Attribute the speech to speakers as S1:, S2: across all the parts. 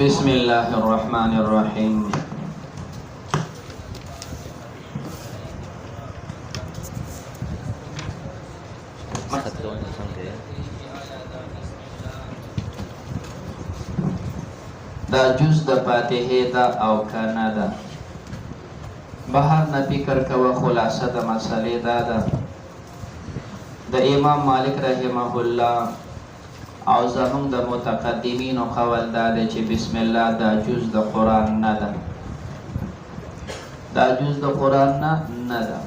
S1: बिस्मिल्लाहिर्रहमानिर्रहीम। دا جز د فاتحه دا او کنه دا بهر نه فکر کوه، خلاصه د مسئله دا ده د امام مالک رحمه الله او زمون د متقدمین قول دا ده چې بسم الله دا جز د قران نه ده، دا جز د قران نه ده.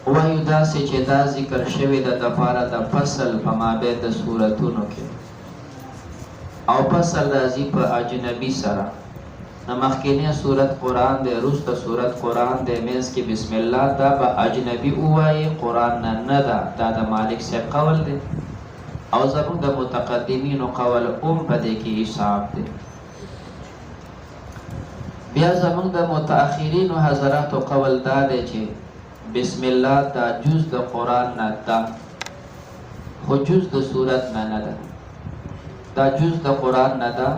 S1: وایو داسې چې دا ذکر شوی د دپاره د فصل په مابین د سورتونو کې، او فصل راځي په اجنبي سره. نو مخکینی سورت قرآن دی، وروسته سورت قرآن دی، منځ کې بسم الله دا به اجنبي ووایي، قرآن نه ده. دا د مالک صاحب قول دی او زموږ د متقدمینو قول په دې کې حساب دی. بیا زموږ د متأخرینو حضراتو قول دا دی چې بسم الله دا جز د قرآن نه ده، خو جز د سورت نه ده. دا جز د قرآن نه ده،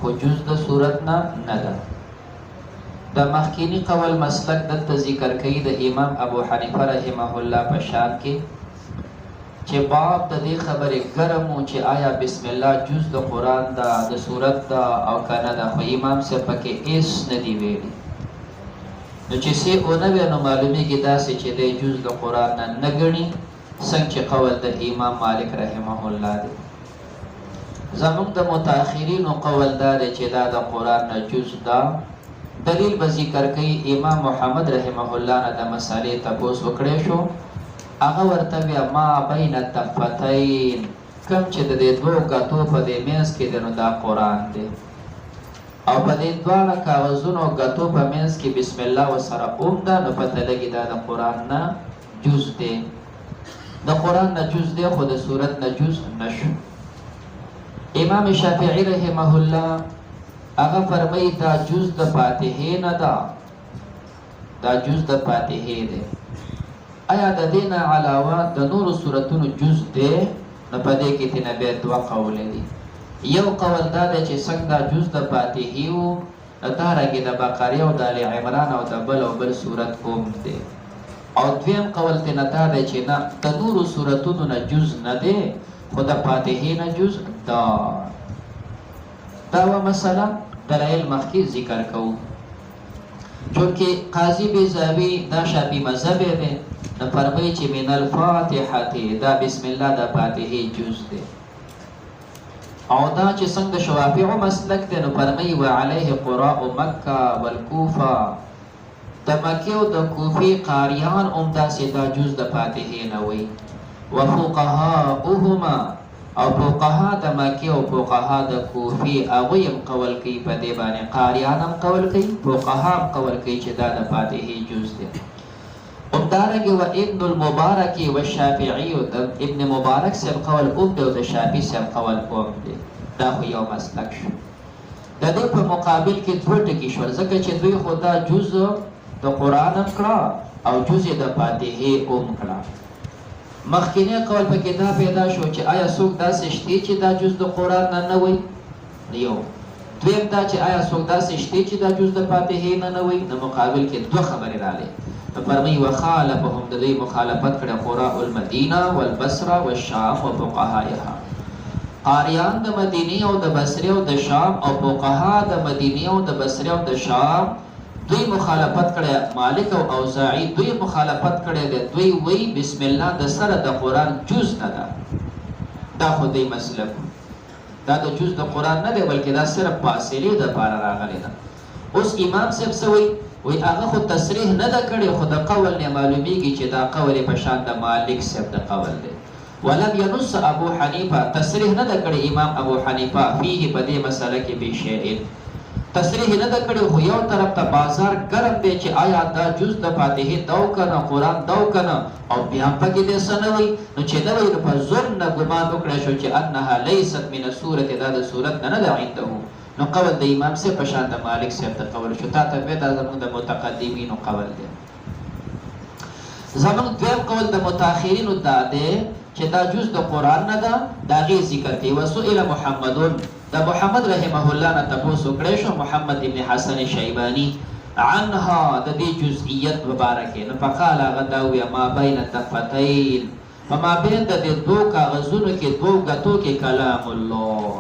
S1: خو جز د سورت نه ده. د مخکینی قول مسلک دلته ذکر کوي د امام ابو حنیفه رحمه الله په شان کې چې باب د دې خبرې ګرم و چې آیا بسم الله جز د قرآن ده، د سورت ده او کنه ده، خو امام صاحب پکې هیڅ نه دي ویلي. نو چې څه ونه وي نو معلومیږي داسې چې دی جز د قرآن نه ګڼي، څنګه چې قول د امام مالک رحمه الله دی. زموږ د متأخرینو قول دا دی چې دا د قرآن نه جز ده. دلیل به ذکر کوي. امام محمد رحمه الله نه د مسالې تپوس وکړی شو، هغه ورته بیا ما بین الدفتین، کوم چې د دې دوو ګتو په دې منځ کې دی نو دا قرآن دی، او په دې دواړه کاغذونو ګتو په منځ کې بسم الله ورسره ده، نو پته لګي دا د قرآن نه جز دی. د قرآن نه جز دی، خو د سورت نه جز نشو. امام شافعی رحمه الله هغه فرمایي دا جز د فاتحه نه ده، دا جز د فاتحه دی. آیا د دې نه علاوه د نورو سورتونو جز دی؟ نو په دې کې تینا بیا دوه قولې دي. یو قول دا دی چې څنګه دا جز د فاتحې و، دارنګې د بقرې او د آل عمران او د بل سورت هم دی. او دویم قول تینا دا دی چې نه، د نورو سورتونو نه جز نه دی، خو د فاتحې نه جز ده. دا مسله دلایل مخکې ذکر کوو، چونکې قاضي بیضاوي دا شافعي مذهب دی، نو فرمایي چې من الفاتحه دا بسم الله د فاتحې جز دی. او دا چې څنګه د شوافیعو مسلک دی، نو فرمایي وعلیه قراء مکه والکوفه، د مکې او د کوفې قاریان هم داسې دا جز د فاتحې نه وایي. وفقهاؤهما، او فقها د مکې او فقها د کوفې هغوی هم قول کوي په دې باندې، قاریان هم قول کوي، فقها هم قول کوي چې دا د فاتحې جز دی. همدارنګې و ابن المبارک و شافعي، د ابن مبارک صاحب قول هم دی او د شافعي صاحب قول هم دی. دا خو یو مسلک شو. د دې په مقابل کې دوه ټکي شول، ځکه چې دوی خو دا جز د قرآن هم کړه او جز د فاتحې هم کړه. مخکینی قول پکې دا پیدا شو چې آیا څوک داسې شته چې دا جز د قرآن نه وایي؟ یو. دویم دا چې آیا څوک داسې شته چې دا جز د فاتحې نه وایي؟ نو مقابل کې دوه خبرې راغلې. فرمایي وخالفهم، د دوی مخالفت کړه قراء المدینه والبصره والشام وفقهائها، قاریان د مدینې او د بصرې او د شام او فقها د مدینې او د بصرې او د شام دوی مخالفت کړه. مالک او اوزاعی دوی مخالفت کړه دي، دوی وی بسم الله د سره د قرآن جز نه ده. دا خو دی مسلک، دا د جز د قرآن نه دی، بلکې دا صرف فاصلې د پاره راغلی ده. اوس امام صاحب څه وی هغه خو تصریح نه ده کړې، خو د قول نه معلومیږي چې دا قول په شان د مالک صاحب د قول دی. ولم ينص ابو حنیفه، تصریح نه ده کړې امام ابو حنیفه فيه په دې مسله کې بشیء، تصریح نه ده کړې، خو یو طرف ته بازار ګرم دی چې آیا دا جز د فاتحې دو کنه، قرآن دو کنه، او بیا پکې دې څه نه وایي. نو چې نه وایي نو په ظلم نه ګمان وکړی شو چې انها لیست من السورة، دا د سورت نه ده عنده. نو قول د امام صاحب په شان د مالک صاحب ته قول شو. تا ته دا زموږ د متقدمینو قول دی. زموږ دویم قول د متأخرینو دا دی چې دا جز د قران نه ده دا غي ذکر کوي. وسئل محمدون دا محمد رحمه الله نه تاسو کړی شو محمد ابن حسن شیبانی عنها د دې جزئیت مبارکه نه فقال غداوی ما بین الدفتین فما بین د دې دوه کاغذونو کې دوه غتو کې کلام الله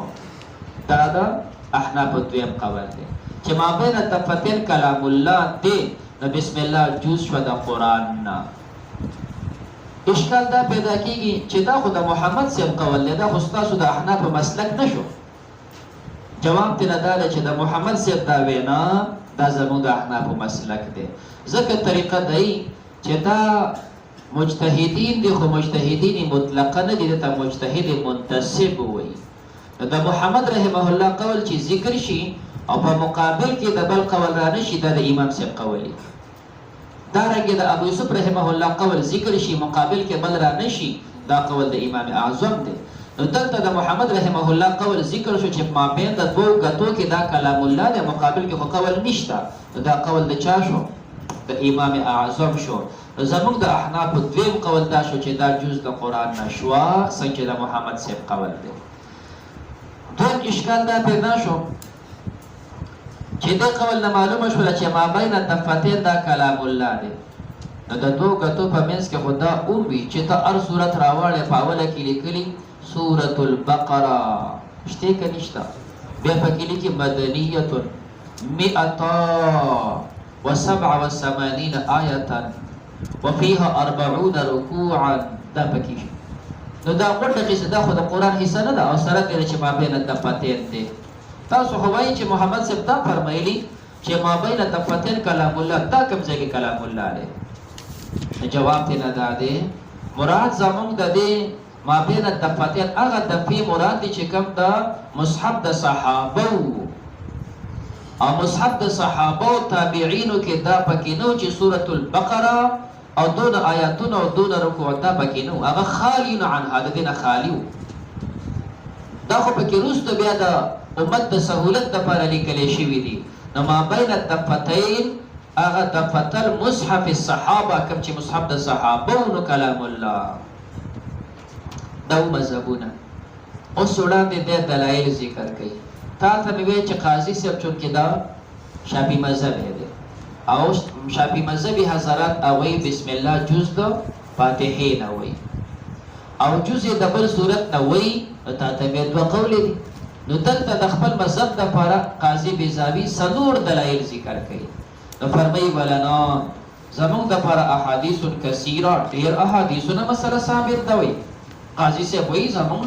S1: دا دا احناف دویم قول دی چې ما بین الدفتین کلام الله دی د بسم الله جز شو د قران نه. اشکال دا پیدا کیږي چې دا خو د محمد سیم قول دی دا خو تاسو د احناف مسلک نشو. جواب تینا دا چې د محمد سیم دا وینا دا زموږ د احناف مسلک دی ځکه طریقه دی چې دا مجتهدین دي خو مجتهدین مطلقه نه دي ته مجتهد منتسب وي. د محمد رحمه الله قول چې ذکر شي او په مقابل کې د بل قول را نشي دا د امام سیم قول دی. دا رنګه د ابو یوسف رحمه الله قول ذکر شي مقابل کې بل را نشي دا قول د امام اعظم دی. نو دلته د محمد رحمه الله قول ذکر شو چې ما بین د دوه غتو کې دا کلام الله د مقابل کې خو قول نشته دا قول د چا شو د امام اعظم شو. زموږ د احناف دویم قول دا شو چې دا جز د قران نشوا څنګه د محمد سیب قول دی. دویم اشکال دا پیدا شو چې دا قول نه معلومه شو چې ما بین الدفتین دا کلام الله دی. نو د دوه غتو په منځ کې خدا او وی چې ته هر صورت راوړې پاوله کې لیکلي سورة البقرة شته کنيشتا بیا پکې لیکي مدنیه 187 آیه وفيها 40 ركوعا دا پکې. نو دا غوټه چې دا خو د قران حصہ نه ده او سره کې چې ما بین الدفتین دی. تاسو خو وایي چې محمد صاحب دا فرمایلی چې ما بین الدفتین کلام الله دا کوم ځای کې کلام الله دی. جواب ته نه دا دی مراد زموږ د دې ما بین الدفتین هغه د فی مراد چې کوم د مصحف د صحابه او مصحف د صحابه او تابعینو کې دا پکې نو چې سورۃ البقره او دون آیاتونه او دون رکوع دا پکې نو هغه خالی عن هذا دین خالی دا خو پکې روست بیا د امت د سہولت د لپاره لیکل شوی دي. نو ما بین الدفتین هغه د فتل مصحف الصحابه کوم چې مصحف د صحابه او کلام الله دا مذهبونه اوس وړاندې د دلایل ذکر کړي. تا ته وی چې قاضي صاحب چون کې دا شافعي مذهب دی او شافعي مذهبي حضرات اوي بسم الله جز د فاتحه نه وي او جز د بل صورت نه وي. تا ته به دوه قول دي. نو دلته د خپل مذهب د لپاره قاضي بیزاوی سلور دلایل ذکر کړي. نو فرمایي ولنا زموږ د لپاره احادیث کثیره ډیر احادیثونه مسله ثابت ده وي. قاضي سے وہی زمون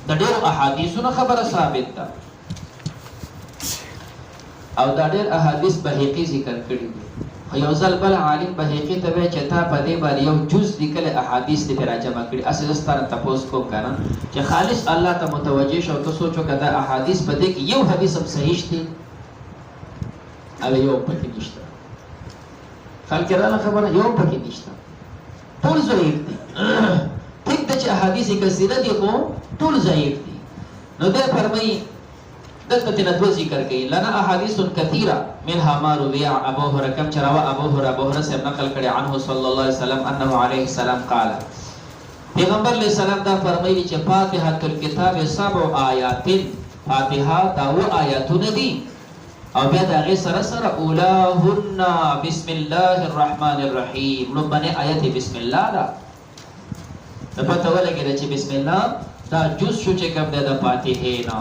S1: د ډېر احادیثونو خبره ثابت ده او دا ډېر احادیث بهقي ذکر کړي دي. یو ځل بل عالم بهقي ته وی چې تا په دې باندې یو جز لیکل احادیث دې راجمع کړي. اصل ستاره تاسو کو کنه چې خالص الله ته متوجه شو ته سوچو کدا احادیث په دې کې یو حدیث هم صحیح دي او یو پکې نشته. خلک را خبره یو پکې نشته ټول ضعیف دي. ٹھیک ده چې احادیث کثیره دي خو ټول ضعیف دي. نو ده فرمایي دلته تینا دو ذکر کوي لنا احادیث کثیره منها ما روي ابو هريره كم چروا ابو هريره سے نقل کړي عنه صلی الله علیه وسلم انه علیه السلام قال پیغمبر علیہ السلام دا فرمایي چې فاتحه الكتاب 7 آیات فاتحه دا و آیاتونه دي او بیا دا غي سره سره اولاهن بسم الله الرحمن الرحیم نو باندې آیت بسم الله دا پته ولګی چې بسم الله دا جز شو چې کوم د فاتحه نه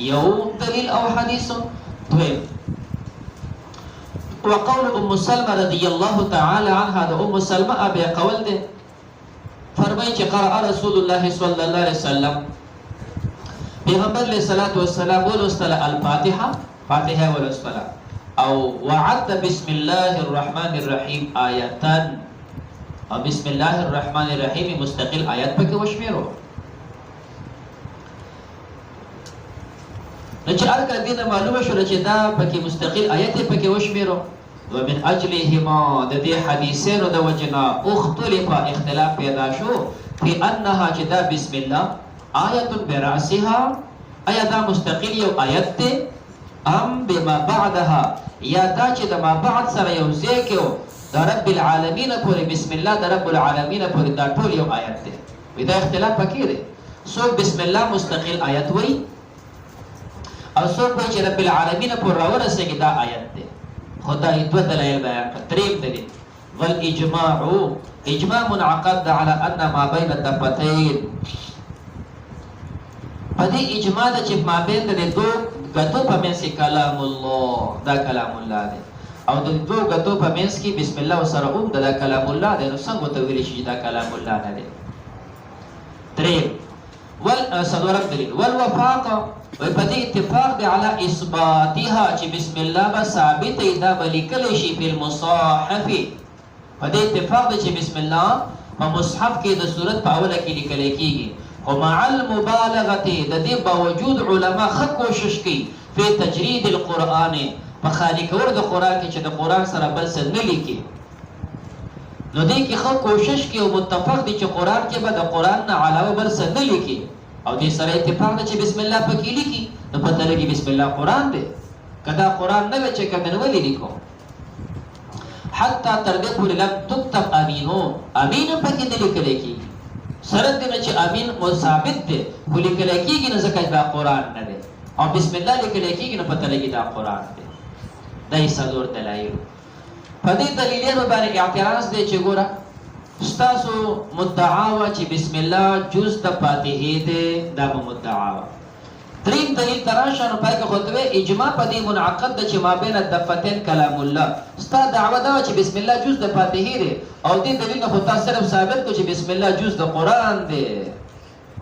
S1: یو دلیل او حدیث دویم. وقول ام سلمہ رضی اللہ تعالی عنها دا ام سلمہ ابي قول ده فرمایي چې قرأ رسول الله صلی الله علیه وسلم پیغمبر علیہ الصلوۃ والسلام ولستل الفاتحه فاتحه ولستل او وعد بسم الله الرحمن الرحیم آیتان او بسم الله الرحمن الرحیم مستقل آیات پکې وشمیرو. چې ارګه دینه معلومه شو چې دا پکې مستقل آیت پکې وشمیرو. ومن اجلهما د دې حدیثونو د وجنا اختلاف اختلاف پیدا شو په انها چې دا بسم الله آیت براسها آیا دا مستقل یو آیت ته ام بما بعدها یا دا چې د ما بعد سره یو ځای کې دا رب العالمین پورې بسم الله د رب العالمین پورې دا ټول یو آیت ده. دا اختلاف پکې دی. څوک بسم الله مستقل آیت وایي او څوک وایي چې رب العالمین پورې راورسېږي دا آیت دی. خو دا دوه دلایل بیان کړه. دریم دلیل والاجماع اجماع منعقد على ان ما بين الدفتين. په دې اجماع ده چې ما بین د دوه غتو په منځ کې کلام الله دا کلام الله دی او د دوه غتو په منځ کې بسم الله سره هم دا کلام الله دی. نو څنګه ته ویل شي دا کلام الله نه دی؟ دریم صدورم دلیل والوفاق په دې اتفاق دی على اثباتها چې بسم الله به ثابت دا بلیکل شي په المصحف. په دې اتفاق دی چې بسم الله په مصحف کې د سورت په اوله کې لیکل کېږي. ومع المبالغه د دې باوجود علما خ کوشش کوي په تجرید القرآن په خالی کول د قرآن کې چې د قرآن سره بل څه نه لیکي. نو دې کې خ کوشش کوي او متفق دي چې قرآن کې به د قرآن نه علاوه بل څه نه لیکي او دې سره اتفاق دی چې بسم الله پکې لیکي. نو پته لګي بسم الله قرآن دی کدا قرآن نه وي چې کمن ولې لیکو. حتی تر دې پورې لم تكتب امینو امین پکې نه لیکل کېږي. سره دې چې امین مو ثابت دی خو لیکل کېږي نه ځکه دا قرآن نه دی او بسم الله لیکل کېږي نو پته لګي دا قرآن دی. دا یې څلور دلایل. په دې دلیلونو باندې اعتراض دی چې ګوره ستاسو مدعا وه چې بسم الله جز د فاتحې دی دا به مدعا وه. دریم دلیل ته راشه نو پای کې خو ته اجماع په دې منعقد ده چې ما بین الدفتین کلام الله. ستا دعوه دا وه چې بسم الله جز د فاتحې دی او دې دلیل نه خو تا صرف ثابت کړو چې بسم الله جز د قرآن دی.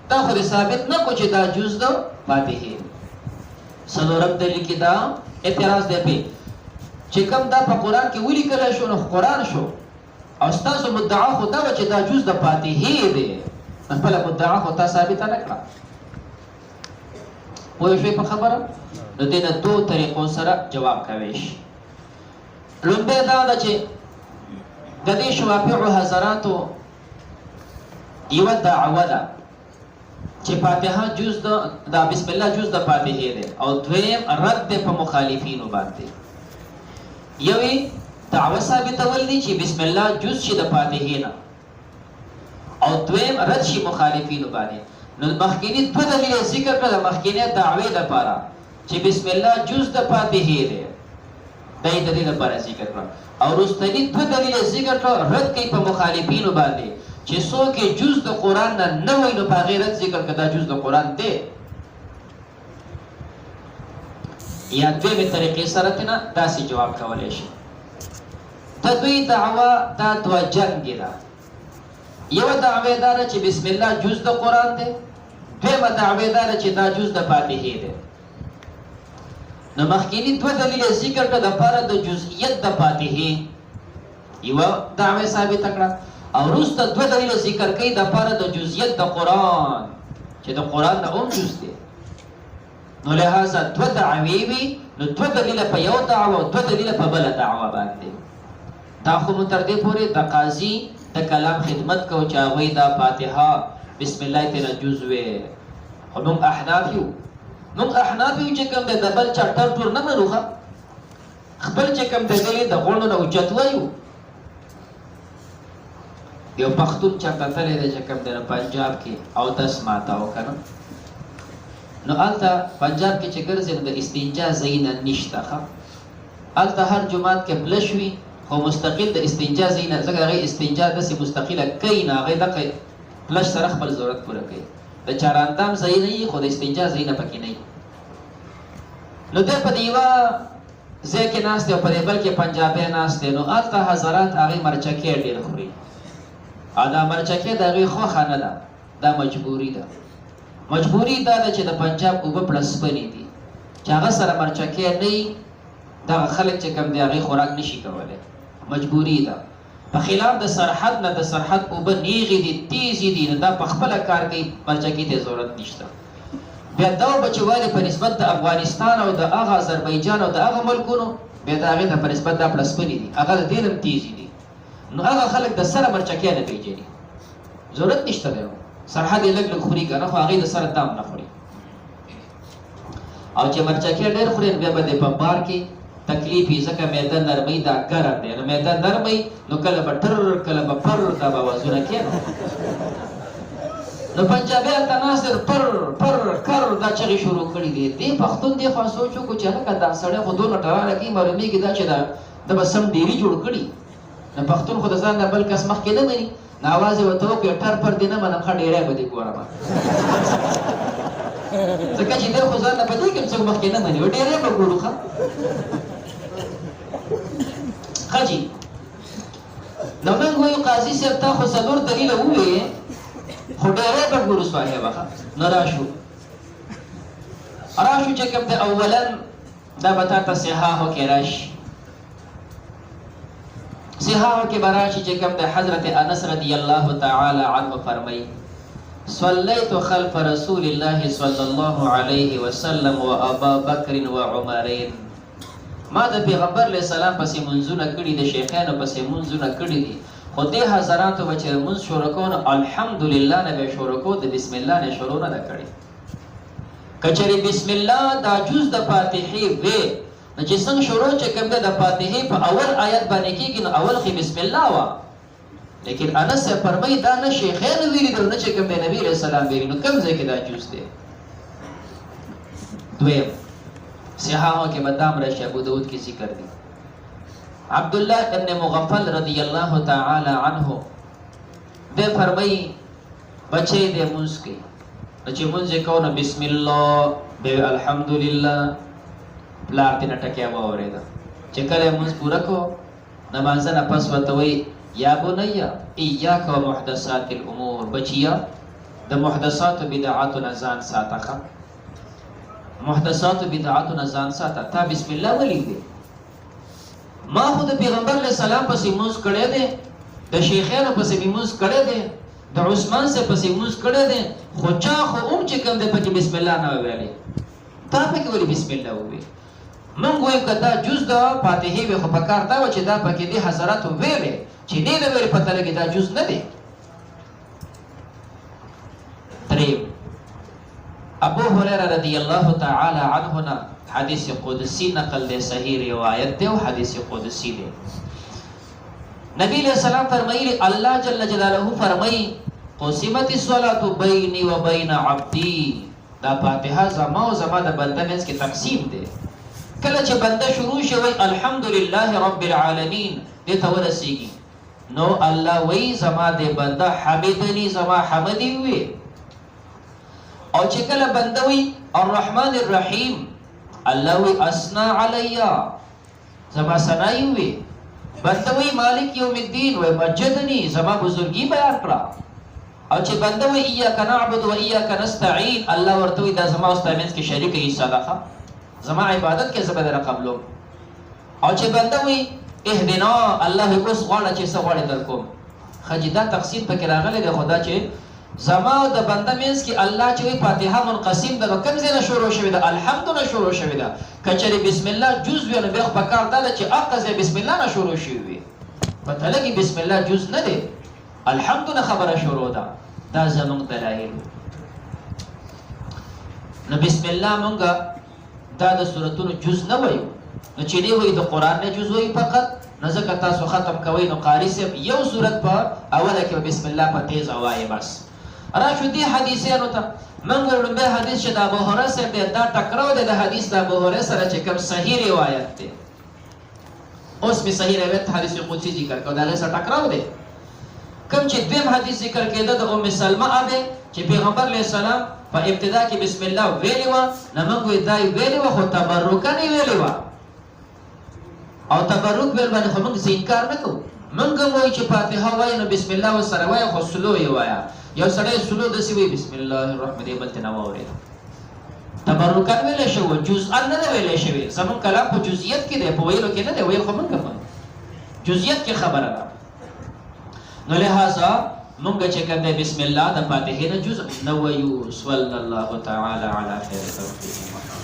S1: تا خو دې ثابت نه کړو چې دا جز د فاتحې دی. څلورم دلیل کې دا اعتراض دی پې چې کوم دا په قرآن کې ولیکلی شو نو قرآن شو او ستاسو مدعا خو دا وه چې دا جز د فاتحې دی. خپله مدعا خو تا ثابته نه کړه. پوه شوې په خبره؟ نو دې نه دوو طریقو سره جواب کوی شي. لومبی دا ده چې د دې شوافعو حضراتو یوه دعوه ده چې فاتحه جز دا بسم الله جز د فاتحې دی او دویم رد دی په مخالفینو باندې. یوې دعوه ثابتول دي چې بسم الله جز شي د فاتحې نه او دویم رد شي مخالفینو باندې. نو مخکینی دوه دلیل ذکر کړل د مخکینی دعوې لپاره چې بسم الله جز د فاتحې دی دا یې د دې لپاره ذکر کړل او وروستني دوه دلیل ذکر کړل رد کوي په مخالفینو باندې چې څوک یې جز د قرآن نه نه وایي نو په هغې رد ذکر کړه دا جز د قرآن دی. یا دویمې طریقې سره ترې نه داسې جواب کولی شي. د دوی دعوه دا دوه جنګې ده. یوه دعوې دا ده چې بسم الله جز د قرآن دی. دویمه دعوې دا ده چې دا جز د فاتحې دی. نو مخکینی دوه دلیل ذکر کړه دپاره د جزئیت د فاتحې یوه دعوې ثابته کړه او وروسته دوه دلیل ذکر کوي دپاره د جزئیت د قرآن چې د قرآن نه هم جز دی. نو لهذا دوه دعوې وي نو دوه دلیله په یو دعوه او دوه دلیله په بله دعوه باندې. دا خو مو تر دې پورې د قاضي د کلام خدمت کو چې هغوی دا فاتحه بسم الله ترې نه جز وې. خو موږ احناف یو چې کوم دی د بل چا ټر ټور نه منو ښه خپل چې کوم دی د غوڼو نه اوچت وایو. یو پښتون چېرته تللی دی چې کوم دی نه پنجاب کې اودس ماتاو که نه نو هلته پنجاب کې چې ګرځې نو د استنجا ځایونه نشته ښه. هلته هر جومات کې فلش وي خو مستقل د استنجا ځایونه ځکه هغې استنجا داسې مستقله کوي نه هغې دغه فلش سره خپل ضرورت پوره کوي. د چاراندام ځای نه وي خو د استنجا ځایونه پکې نه وي. نو دی په دې یوه ځای کې ناست دی او په دې بل کې پنجابی ناست دی. نو هلته حضرات هغې مرچکې ډېر خوري او دا مرچکې د هغې خوښه نه ده دا مجبوري ده. مجبوري دا ده چې د پنجاب اوبه پړسپنې دي چې هغه سره مرچکې نه وي دغه خلک چې کوم دی هغې خوراک نشي کولی. مجبوري ده. په خلاف د سرحد نه د سرحد اوبه نیغې دي تیزې دي نو دا په خپله کار کوي مرچکې ته ضرورت نشته. بیا دا اوبه چې وایي په نسبت د افغانستان او د هغه اذربایجان او د هغه ملکونو بیا د هغې ته په نسبت دا پړسپنې دي هغه د دې نه هم تیزې دي. نو هغه خلک د سره مرچکې نه پیژني ضرورت نشته دی. سرحد یې لږ لږ خوري که نه خو هغې د سره دام نه خوري او چې مرچکې ډېر خوري نو بیا به د په بار کې تکلیف یې ځکه معده نرمۍ دا ګرم دی نو معده نرمۍ نو کله به ټر کله به پر دا به وازونه کښېنو نو پنجابي تناصر پر پر کر دا چغې شروع کړي دي. دې پښتون دې خوا سوچو کو چې هلکه دا سړی خو دونه ټرانه کوي معلومېږي دا چې د به سم ډېري جوړ کړي. نو پښتون خو د ځان نه بل کس مخکې نه مني. نو اواز یې ورته وکړې ټر پر دې نه منم ښه ډېری به دې ګورم ځکه چې دی خو ځان نه په دې کې څوک مخکې نه مني ډېری به ګورو ښه ښه جي. نو موږ وایو قاضي صاحب تا خو څلور دلیله وویې خو ډېری به ګورو صاحبه ښه. نو راشو چې کوم دی اولا دا به تا ته صحاحو کې راشي. صحاحو کې به راشي چې کوم دی حضرت انس رضی الله تعالی عنه فرمایي صلیت خلف رسول الله صلی الله علیه وسلم و ابا بکر و عمرین. ما د پیغمبر علیه السلام پسې منځونه کړي د شیخانو پسې منځونه کړي دي خو دې حضراتو به چې منځ شروع کوو نو الحمدلله نه به شروع کوو د بسم الله نه شروع نه ده کړې. که چېرې بسم الله دا جز د فاتحې وې نو چې څنګه شروع چې کوم دی د فاتحې په اول آیت باندې کېږي نو اول کې بسم الله وه. لیکن انس صاحب فرمایي دا نه شیخانو ویلي دي نه چې کوم دی نبي علیه السلام ویلي. نو کوم ځای کې دا جز دی؟ دویم صحاحو کې به دام راشي ابو داود کې ذکر دی. عبدالله ابن مغفل رضی الله تعالی عنه دی فرمایي بچی دی مونځ کوي نو چې مونځ یې کوو نو بسم الله بیا الحمدلله پلار ترې نه ټکیا واورېده. چې کله یې مونځ پوره کړو نمانځه نه پس ورته وایي یا بنیه ایاک و محدثات الامور بچیا د محدثاتو بدعاتو نه ځان ساته ښه. محدثاتو بدعاتو نه ځان ساته. تا بسم الله ولیکې ما خو د پیغمبر علیه السلام پسې مونځ کړی دی د شیخانو پسې مې مونځ کړی دی د عثمان صاحب پسې مونځ کړی دی خو چا خو هم چې کوم دی پکې بسم الله نه ویلی تا پکې ولې بسم الله وویې. موږ وایو که دا جز د فاتحې وي خو په کار دا وه چې دا پکې دې حضراتو ویلې چې دې نه ویلې پته لګي دا جز نه دی. دریم ابو هريره رضی الله تعالی عنه نه حدیث قدسی نقل دی صحیح روایت دی او حدیث قدسی دی. نبی علیہ السلام فرمایي الله جل جلاله فرمایي قسمت الصلاة بیني و بین عبدی. دا فاتحه زما او زما د بنده منځ کې تقسیم دی. کله چې بنده شروع شي وایي الحمدلله رب العالمین دې ته ورسیږي نو الله وایي زما د بنده حمدني زما حمدي وي. او چې کله بنده وایي الرحمن الرحیم الله وی اسنا علیا زما ثنائی وی. بنده وی مالک یوم الدین وی مجدنی زما بزرگی بیان کړه. او چې بنده وی ایاک نعبد و ایاک نستعین الله ورته وی دا زما او ستا منځ کې شریک ای صدقه زما عبادت کې زما در قبلوم. او چې بنده وی اهدنا الله اوس غواړه چې څه غواړي در کوم. خجی دا تقسیم پکې راغلی دی خدا چې زما او د بنده منځ کې الله چې وی فاتحه منقسم ده نو کوم ځای نه شروع شوې ده؟ الحمد نه شروع شوې ده. که چېرې بسم الله جز وي نو بیا خو په کار دا ده چې هغه ځای بسم الله نه شروع شوي وي. پته لګي بسم الله جز نه دی الحمد نه خبره شروع ده. دا زموږ دلایل. نو بسم الله مونږ دا د سورتونو جز نه وایو. نو چې دی وایي د قرآن نه جز وایي فقط نو ځکه تاسو ختم کوئ نو قاري صاحب یو سورت په اوله کې بسم الله په تیز وایي بس. راشو دې حدیثانو ته موږ لومبی حدیث چې د ابو هریره صاحب دی دا ټکراو دی د حدیث د ابو هریره سره چې کوم صحیح روایت دی. اوس مې صحیح روایت حدیث قدسي ذکر کړو د هغې سره ټکراو دی. کوم چې دویم حدیث ذکر کېده د ام سلمه دی چې پیغمبر علیه السلام په ابتدا کې بسم الله ویلې وه نو موږ وایو دا یې ویلې وه خو تبرکن یې ویلې وه. او تبرک ویل باندې خو موږ څه انکار نه کوو. موږ هم وایو چې فاتحه وایي نو بسم الله ورسره وایه خو سلو یې وایه. یو سړی سلو داسې وایي بسم الله الرحمن الرحیم بل ترې نه واورېده. تبرکن ویلی شوی جزءا نه ده ویلی شوی. زموږ کلام په جزئیت کې دی په ویلو کې نه دی. ویل خو موږ هم جزئیت کې خبره ده. نو لهذا مونږ چې کوم دی بسم الله د فاتحې نه جزء نه وایو. صلی الله تعالی علی خیر خلقه محمد.